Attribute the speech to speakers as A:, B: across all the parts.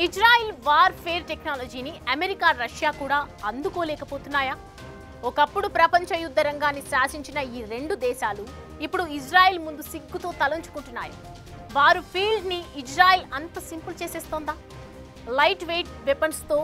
A: Israel warfare టెక్నాలజీని America, Russia కూడా అందుకోలేకపోతున్నాయా? ఒకప్పుడు ప్రపంచ యుద్ధ రంగాన్ని శాసించిన ఈ రెండు దేశాలు ఇప్పుడు ఇజ్రాయిల్ ముందు సిగ్గుతో తలంచుకుంటున్నాయి. వారు ఫీల్డ్ ని ఇజ్రాయిల్ అంత సింపుల్ చేసేస్తోందా? లైట్ వెయిట్ వెపన్స్ తో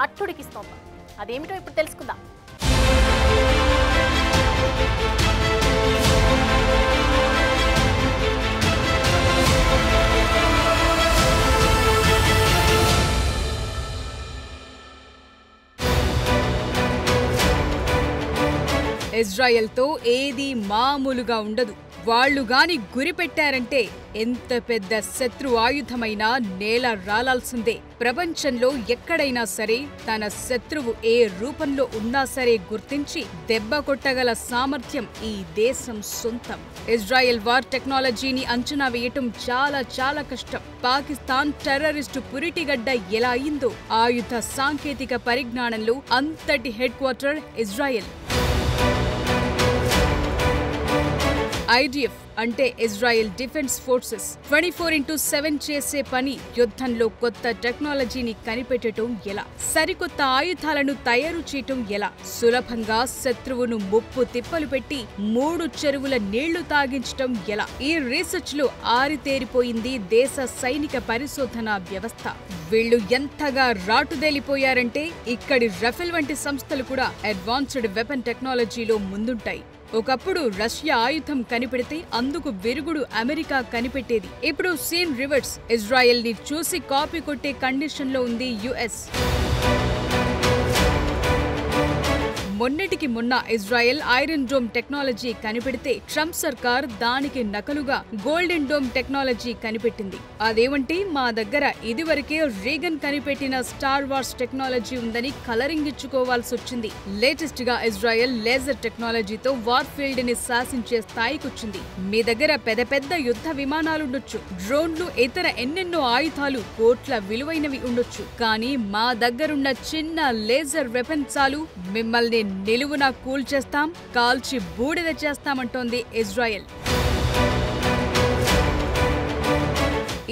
A: అట్టుడికిస్తోందా? అదేమిటో ఇప్పుడు తెలుసుకుందాం.
B: ఇజ్రాయెల్తో ఏది మామూలుగా ఉండదు. వాళ్లు గాని గురి పెట్టారంటే ఎంత పెద్ద శత్రు ఆయుధమైనా నేల రాలాల్సిందే. ప్రపంచంలో ఎక్కడైనా సరే తన శత్రువు ఏ రూపంలో ఉన్నా సరే గుర్తించి దెబ్బ కొట్టగల సామర్థ్యం ఈ దేశం సొంతం. ఇజ్రాయెల్ వార్ టెక్నాలజీని అంచనా వేయటం చాలా కష్టం. పాకిస్తాన్ టెర్రరిస్టు పురిటిగడ్డ ఎలా అయిందో ఆయుధ సాంకేతిక పరిజ్ఞానంలో అంతటి హెడ్ క్వార్టర్ ఇజ్రాయెల్. IDF అంటే ఇజ్రాయెల్ డిఫెన్స్ ఫోర్సెస్ 24/7 చేసే పని యుద్ధంలో కొత్త టెక్నాలజీని కనిపెట్టడం ఎలా, సరికొత్త ఆయుధాలను తయారు చేయటం ఎలా, సులభంగా శత్రువును ముప్పు తిప్పలు పెట్టి 3 చెరువుల నీళ్లు తాగించటం ఎలా, ఈ రీసెర్చ్ లో ఆరితేరిపోయింది దేశ సైనిక పరిశోధన వ్యవస్థ. వీళ్లు ఎంతగా రాటుదేలిపోయారంటే ఇక్కడి రఫెల్ వంటి సంస్థలు కూడా అడ్వాన్స్డ్ వెపన్ టెక్నాలజీలో ముందుంటాయి. ఒకప్పుడు రష్యా ఆయుధం కనిపెడితే అందుకు విరుగుడు అమెరికా కనిపెట్టేది. ఇప్పుడు సీన్ రివర్స్. ఇజ్రాయెల్ ని చూసి కాపీ కొట్టే కండిషన్ లో ఉంది యుఎస్. మొన్నటికి మొన్న ఇజ్రాయెల్ ఐరన్ డోమ్ టెక్నాలజీ కనిపెడితే ట్రంప్ సర్కార్ దానికి నకలుగా గోల్డెన్ డోమ్ టెక్నాలజీ కనిపెట్టింది. అదేమంటే మా దగ్గర ఇదివరకే రీగన్ కనిపెట్టిన స్టార్ వార్స్ టెక్నాలజీ ఉందని కలరింగ్ ఇచ్చుకోవాల్సి వచ్చింది. లేటెస్ట్ గా ఇజ్రాయెల్ లేజర్ టెక్నాలజీతో వార్ ఫీల్డ్ ని శాసించే స్థాయికొచ్చింది. మీ దగ్గర పెద్ద యుద్ధ విమానాలుండొచ్చు, డ్రోన్లు, ఇతర ఎన్నెన్నో ఆయుధాలు కోట్ల విలువైనవి ఉండొచ్చు. కానీ మా దగ్గరున్న చిన్న లేజర్ వెపన్ చాలు మిమ్మల్ని నిలువున కూల్చేస్తాం, కాల్చి బూడిద చేస్తామంటోంది ఇజ్రాయెల్.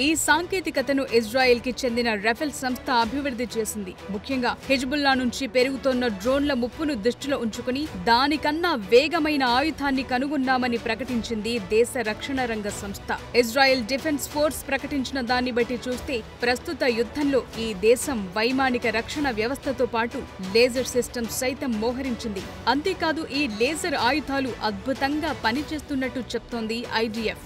B: ఈ సాంకేతికతను ఇజ్రాయెల్ కి చెందిన రఫెల్ సంస్థ అభివృద్ధి చేసింది. ముఖ్యంగా హిజ్బుల్లా నుంచి పెరుగుతోన్న డ్రోన్ల ముప్పును దృష్టిలో ఉంచుకుని దానికన్నా వేగమైన ఆయుధాన్ని కనుగొన్నామని ప్రకటించింది దేశ రక్షణ రంగ సంస్థ. ఇజ్రాయెల్ డిఫెన్స్ ఫోర్స్ ప్రకటించిన దాన్ని బట్టి చూస్తే ప్రస్తుత యుద్ధంలో ఈ దేశం వైమానిక రక్షణ వ్యవస్థతో పాటు లేజర్ సిస్టమ్ సైతం మోహరించింది. అంతేకాదు ఈ లేజర్ ఆయుధాలు అద్భుతంగా పనిచేస్తున్నట్టు చెప్తోంది IDF.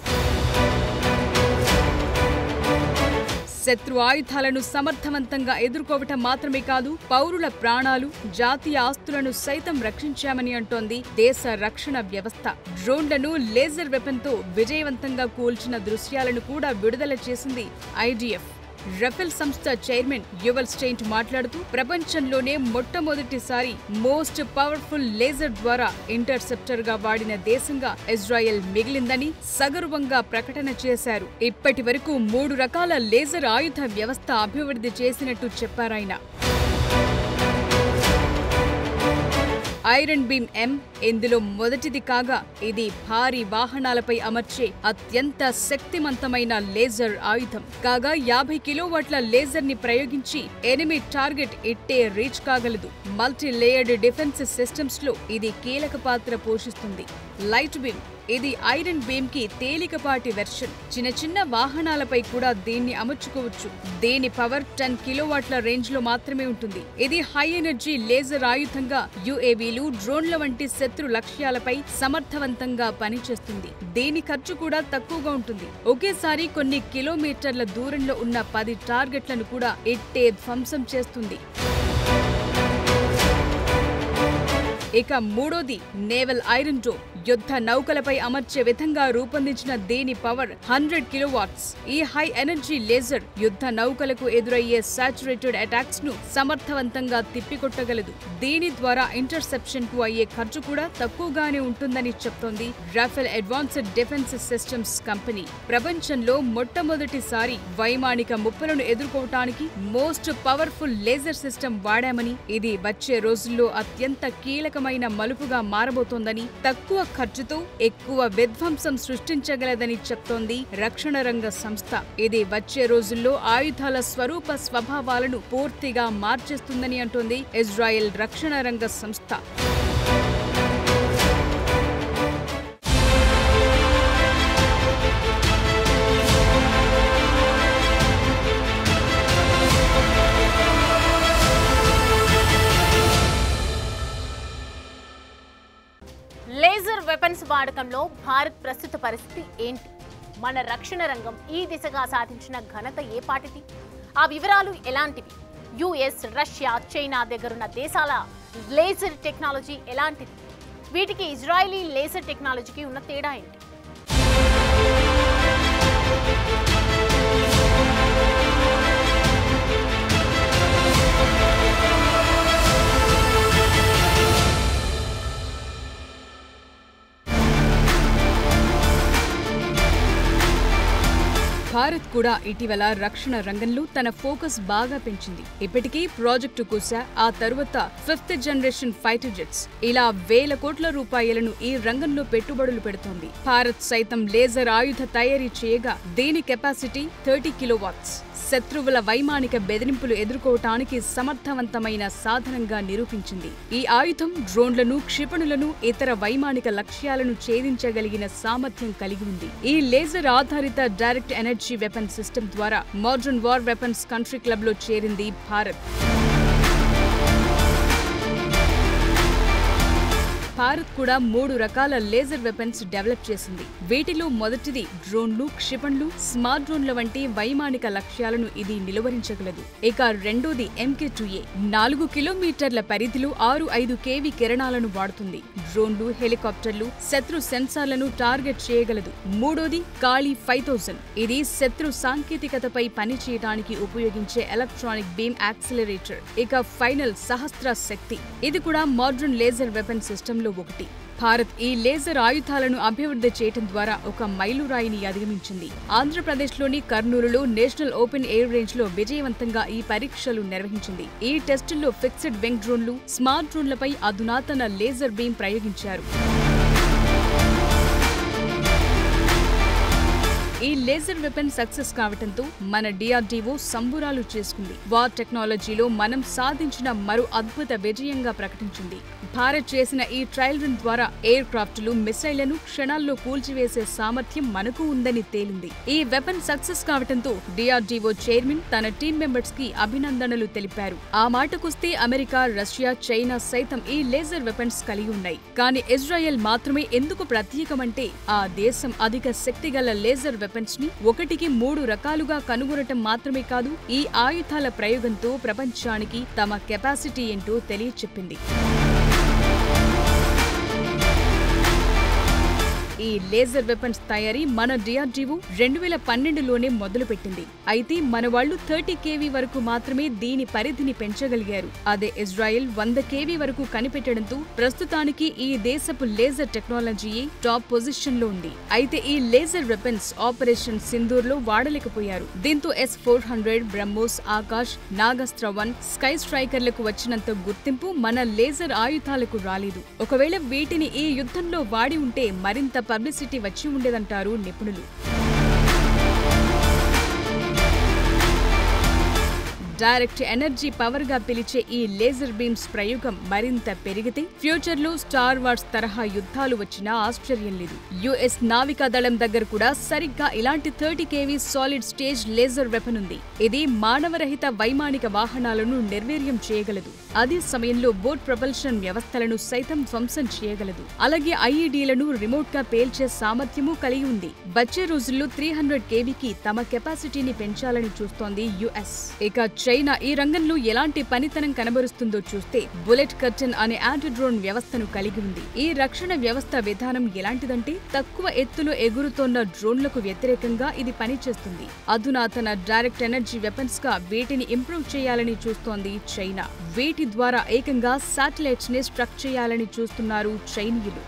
B: శత్రు ఆయుధాలను సమర్థవంతంగా ఎదుర్కోవటం మాత్రమే కాదు, పౌరుల ప్రాణాలు, జాతీయ ఆస్తులను సైతం రక్షించామని అంటోంది దేశ రక్షణ వ్యవస్థ. డ్రోన్లను లేజర్ వెపన్తో విజయవంతంగా కూల్చిన దృశ్యాలను కూడా విడుదల చేసింది IDF. రఫెల్ సంస్థ చైర్మన్ యువల్ స్టెయింట్ మాట్లాడుతూ ప్రపంచంలోనే మొట్టమొదటిసారి మోస్ట్ పవర్ఫుల్ లేజర్ ద్వారా ఇంటర్సెప్టర్ గా వాడిన దేశంగా ఇజ్రాయెల్ మిగిలిందని సగర్వంగా ప్రకటన చేశారు. ఇప్పటి వరకు 3 రకాల లేజర్ ఆయుధ వ్యవస్థ అభివృద్ధి చేసినట్టు చెప్పారాయన. ఐరన్ బీమ్ M ఇందులో మొదటిది కాగా ఇది భారీ వాహనాలపై అమర్చే అత్యంత శక్తివంతమైన లేజర్ ఆయుధం కాగా 50 కిలోవాట్ల లేజర్ ని ప్రయోగించి ఎనిమి టార్గెట్ ఇట్టే రీచ్ కాగలదు. మల్టీ లేయర్డ్ డిఫెన్స్ సిస్టమ్స్ లో ఇది కీలక పాత్ర పోషిస్తుంది. లైట్ బీమ్ ఇది ఐరన్ బీమ్ కి తేలికపాటి వెర్షన్. చిన్న వాహనాలపై కూడా దీన్ని అమర్చుకోవచ్చు. దీని పవర్ 10 కిలోవాట్ల రేంజ్ లో మాత్రమే ఉంటుంది. ఇది హై ఎనర్జీ లేజర్ ఆయుధంగా UAVలు, డ్రోన్ల వంటి శత్రు లక్ష్యాలపై సమర్థవంతంగా పనిచేస్తుంది. దీని ఖర్చు కూడా తక్కువగా ఉంటుంది. ఒకేసారి కొన్ని కిలోమీటర్ల దూరంలో ఉన్న 10 టార్గెట్లను కూడా ఇట్టే ధ్వంసం చేస్తుంది. ఇక మూడోది నేవల్ ఐరన్ డోమ్. యుద్ధ నౌకలపై అమర్చే విధంగా రూపొందించిన దీని పవర్ 100 కిలోవాట్స్. ఈ హై ఎనర్జీ లేజర్ యుద్ధ నౌకలకు ఎదురయ్యే సాచురేటెడ్ అటాక్స్ ను సమర్థవంతంగా తిప్పికొట్టగలదు. దీని ద్వారా ఇంటర్సెప్షన్ కు అయ్యే ఖర్చు కూడా తక్కువగానే ఉంటుందని చెప్తోంది Rafael advanced defence systems company. ప్రపంచంలో మొట్టమొదటిసారి వైమానిక ముప్పులను ఎదుర్కోవటానికి మోస్ట్ పవర్ఫుల్ లేజర్ సిస్టమ్ వాడామని, ఇది వచ్చే రోజుల్లో అత్యంత కీలకమైన మలుపుగా మారబోతోందని, తక్కువ ఖర్చుతో ఎక్కువ విధ్వంసం సృష్టించగలదని చెప్తోంది రక్షణ రంగ సంస్థ. ఇది వచ్చే రోజుల్లో ఆయుధాల స్వరూప స్వభావాలను పూర్తిగా మార్చేస్తుందని అంటోంది ఇజ్రాయెల్ రక్షణ రంగ సంస్థ.
A: లేజర్ వెపన్స్ వాడకంలో భారత్ ప్రస్తుత పరిస్థితి ఏంటి? మన రక్షణ రంగం ఈ దిశగా సాధించిన ఘనత ఏ పాటిది? ఆ వివరాలు ఎలాంటివి? యుఎస్, రష్యా, చైనా దగ్గరున్న దేశాల లేజర్ టెక్నాలజీ ఎలాంటిది? వీటికి ఇజ్రాయలీ లేజర్ టెక్నాలజీకి ఉన్న తేడా ఏంటి?
B: భారత్ కూడా ఇటీవల రక్షణ రంగంలో తన ఫోకస్ బాగా పెంచింది. ఇప్పటికీ ప్రాజెక్టు కుశా, ఆ తరువాత 5th జనరేషన్ ఫైటర్ జెట్స్, ఇలా వేల కోట్ల రూపాయలను ఈ రంగంలో పెట్టుబడులు పెడుతోంది. భారత్ సైతం లేజర్ ఆయుధ తయారీ చేయగా దీని కెపాసిటీ 30 కిలోవాట్స్. శత్రువుల వైమానిక బెదిరింపులు ఎదుర్కోవటానికి సమర్థవంతమైన సాధనంగా నిరూపించింది. ఈ ఆయుధం డ్రోన్లను, క్షిపణులను, ఇతర వైమానిక లక్ష్యాలను ఛేదించగలిగిన సామర్థ్యం కలిగి ఉంది. ఈ లేజర్ ఆధారిత డైరెక్ట్ ఎనర్జీ వెపన్ సిస్టమ్ ద్వారా modern war weapons country club లో చేరింది భారత్. భారత్ కూడా 3 రకాల లేజర్ వెపన్స్ డెవలప్ చేసింది. వీటిలో మొదటిది డ్రోన్లు, క్షిపణులు, స్మార్ట్ డ్రోన్ల వంటి వైమానిక లక్ష్యాలను ఇది నిలువరించగలదు. ఇక రెండోది MK2A, 4 కిలోమీటర్ల పరిధిలో 6-5 kV కిరణాలను వాడుతుంది. డ్రోన్లు, హెలికాప్టర్లు, శత్రు సెన్సార్లను టార్గెట్ చేయగలదు. మూడోది కాళీ 5000, ఇది శత్రు సాంకేతికతపై పనిచేయడానికి ఉపయోగించే ఎలక్ట్రానిక్ బీమ్ యాక్సిలరేటర్. ఇక ఫైనల్ సహస్ర శక్తి, ఇది కూడా మోడర్న్ లేజర్ వెపన్ సిస్టంలో ఒకటి. భారత్ ఈ లేజర్ ఆయుధాలను అభివృద్ధి చేయడం ద్వారా ఒక మైలురాయిని అధిగమించింది. ఆంధ్రప్రదేశ్లోని కర్నూలులో నేషనల్ ఓపెన్ ఎయిర్ రేంజ్ లో విజయవంతంగా ఈ పరీక్షలు నిర్వహించింది. ఈ టెస్టుల్లో ఫిక్స్డ్ వింగ్ డ్రోన్లు, స్మార్ట్ డ్రోన్లపై అధునాతన లేజర్ బీమ్ ప్రయోగించారు. ఈ లేజర్ వెపన్ సక్సెస్ కావటంతో మన DRDO సంబురాలు చేసుకుంది. వార్ టెక్నాలజీలో మనం సాధించిన మరో అద్భుత విజయంగా ప్రకటించింది. భారత్ చేసిన ఈ ట్రయల్ రన్ ద్వారా ఎయిర్ క్రాఫ్ట్లు, మిసైళ్లను క్షణాల్లో కూల్చివేసే సామర్థ్యం మనకు ఉందని తేలింది. ఈ వెపన్ సక్సెస్ కావటంతో DRDO చైర్మన్ తన టీం మెంబర్స్ కి అభినందనలు తెలిపారు. ఆ మాటకొస్తే అమెరికా, రష్యా, చైనా సైతం ఈ లేజర్ వెపన్స్ కలిగి ఉన్నాయి. కానీ ఇజ్రాయెల్ మాత్రమే ఎందుకు ప్రత్యేకమంటే ఆ దేశం అధిక శక్తిగల లేజర్ వెపన్స్ ని 1కి 3 రకాలుగా కనుగొనటం మాత్రమే కాదు, ఈ ఆయుధాల ప్రయోగంతో ప్రపంచానికి తమ కెపాసిటీ ఏంటో తెలియచెప్పింది. ఈ లేజర్ వెపన్స్ తయారీ మన DRDO 2012లోనే మొదలుపెట్టింది. అయితే మన వాళ్లు 30 kV వరకు మాత్రమే దీని పరిధిని పెంచగలిగారు. అదే ఇజ్రాయెల్ 100 kV వరకు కనిపెట్టడంతో ప్రస్తుతానికి ఈ దేశపు లేజర్ టెక్నాలజీయే టాప్ పొజిషన్ లో ఉంది. అయితే ఈ లేజర్ వెపన్స్ ఆపరేషన్ సింధూర్ లో వాడలేకపోయారు. దీంతో S-400, బ్రహ్మోస్, ఆకాష్, నాగాస్త్ర 1, స్కై స్ట్రైకర్లకు వచ్చినంత గుర్తింపు మన లేజర్ ఆయుధాలకు రాలేదు. ఒకవేళ వీటిని ఈ యుద్ధంలో వాడి ఉంటే మరింత పబ్లిసిటీ వచ్చి ఉండేదంటారు నిపుణులు. డైరెక్ట్ ఎనర్జీ పవర్ గా పిలిచే ఈ లేజర్ బీమ్స్ ప్రయోగం మరింత పెరిగితే ఫ్యూచర్ లో స్టార్ వార్స్ తరహా యుద్ధాలు వచ్చినా ఆశ్చర్యం లేదు. US నావికా దళం దగ్గర కూడా సరిగ్గా ఇలాంటి 30 kV solid stage laser weapon ఉంది. ఇది మానవరహిత వైమానిక వాహనాలను నిర్వీర్యం చేయగలదు. అదే సమయంలో బోట్ ప్రొపల్షన్ వ్యవస్థలను సైతం ధ్వంసం చేయగలదు. అలాగే IEDలను రిమోట్ గా పేల్చే సామర్థ్యమూ కలిగి ఉంది. వచ్చే రోజుల్లో 300 kVకి తమ కెపాసిటీని పెంచాలని చూస్తోంది US. ఇక చైనా ఈ రంగంలో ఎలాంటి పనితనం కనబరుస్తుందో చూస్తే బుల్లెట్ కర్టన్ అనే యాంటీ డ్రోన్ వ్యవస్థను కలిగి ఉంది. ఈ రక్షణ వ్యవస్థ విధానం ఎలాంటిదంటే తక్కువ ఎత్తులో ఎగురుతోన్న డ్రోన్లకు వ్యతిరేకంగా ఇది పనిచేస్తుంది. అధునాతన డైరెక్ట్ ఎనర్జీ వెపన్స్ గా వీటిని ఇంప్రూవ్ చేయాలని చూస్తోంది చైనా. వీటి ద్వారా ఏకంగా శాటిలైట్స్ ని స్ట్రక్ చేయాలని చూస్తున్నారు చైనీయులు.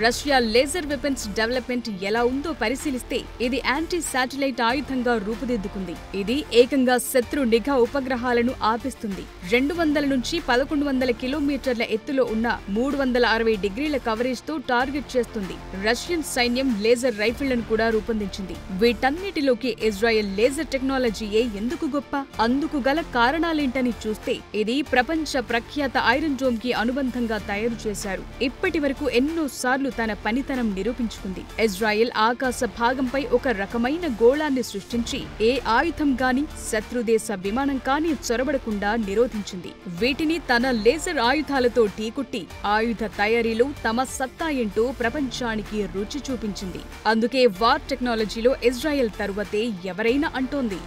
B: రష్యా లేజర్ వెపన్స్ డెవలప్మెంట్ ఎలా ఉందో పరిశీలిస్తే ఇది యాంటీ శాటిలైట్ ఆయుధంగా రూపుదిద్దుకుంది. ఇది ఏకంగా శత్రు నిఘా ఉపగ్రహాలను ఆపిస్తుంది. 200 నుంచి 1100 కిలోమీటర్ల ఎత్తులో ఉన్న 360 డిగ్రీల కవరేజ్ తో టార్గెట్ చేస్తుంది. రష్యన్ సైన్యం లేజర్ రైఫిళ్లను కూడా రూపొందించింది. వీటన్నిటిలోకి ఇజ్రాయెల్ లేజర్ టెక్నాలజీయే ఎందుకు గొప్ప? అందుకు గల కారణాలేంటని చూస్తే ఇది ప్రపంచ ప్రఖ్యాత ఐరన్ డోమ్ కి అనుబంధంగా తయారు చేశారు. ఇప్పటి వరకు ఎన్నోసార్లు తన పనితనం నిరూపించుకుంది. ఇజ్రాయెల్ ఆకాశ భాగంపై ఒక రకమైన గోళాన్ని సృష్టించి ఏ ఆయుధం గాని శత్రుదేశ విమానం కానీ చొరబడకుండా నిరోధించింది. వీటిని తన లేజర్ ఆయుధాలతో ఢీకొట్టి ఆయుధ తయారీలో తమ సత్తా ఏంటో ప్రపంచానికి రుచి చూపించింది. అందుకే వార్ టెక్నాలజీలో ఇజ్రాయెల్ తరువాతే ఎవరైనా అంటోంది.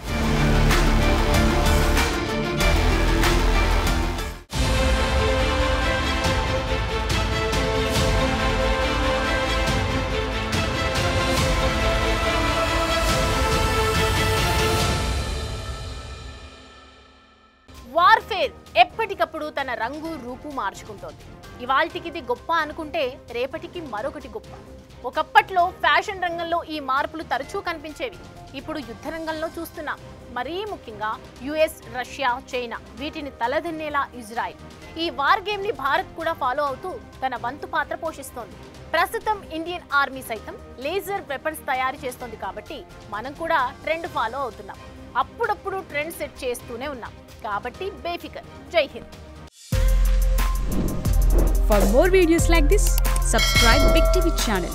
A: వార్ఫేర్ ఎప్పటికప్పుడు తన రంగు రూపు మార్చుకుంటోంది. ఇవాల్టికి ఇది గొప్ప అనుకుంటే రేపటికి మరొకటి గొప్ప. ఒకప్పట్లో ఫ్యాషన్ రంగంలో ఈ మార్పులు తరచూ కనిపించేవి. ఇప్పుడు యుద్ధ రంగంలో చూస్తున్నాం. మరీ ముఖ్యంగా యుఎస్, రష్యా, చైనా వీటిని తలదన్నేలా ఇజ్రాయెల్. ఈ వార్ గేమ్ ని భారత్ కూడా ఫాలో అవుతూ తన వంతు పాత్ర పోషిస్తోంది. ప్రస్తుతం ఇండియన్ ఆర్మీ సైతం లేజర్ వెపన్స్ తయారు చేస్తోంది కాబట్టి మనం కూడా ట్రెండ్ ఫాలో అవుతున్నాం. అప్పుడప్పుడు ట్రెండ్ సెట్ చేస్తూనే ఉన్నాం కాబట్టి బేఫికర్. జై Hind.
B: For more videos like this, subscribe Big TV channel.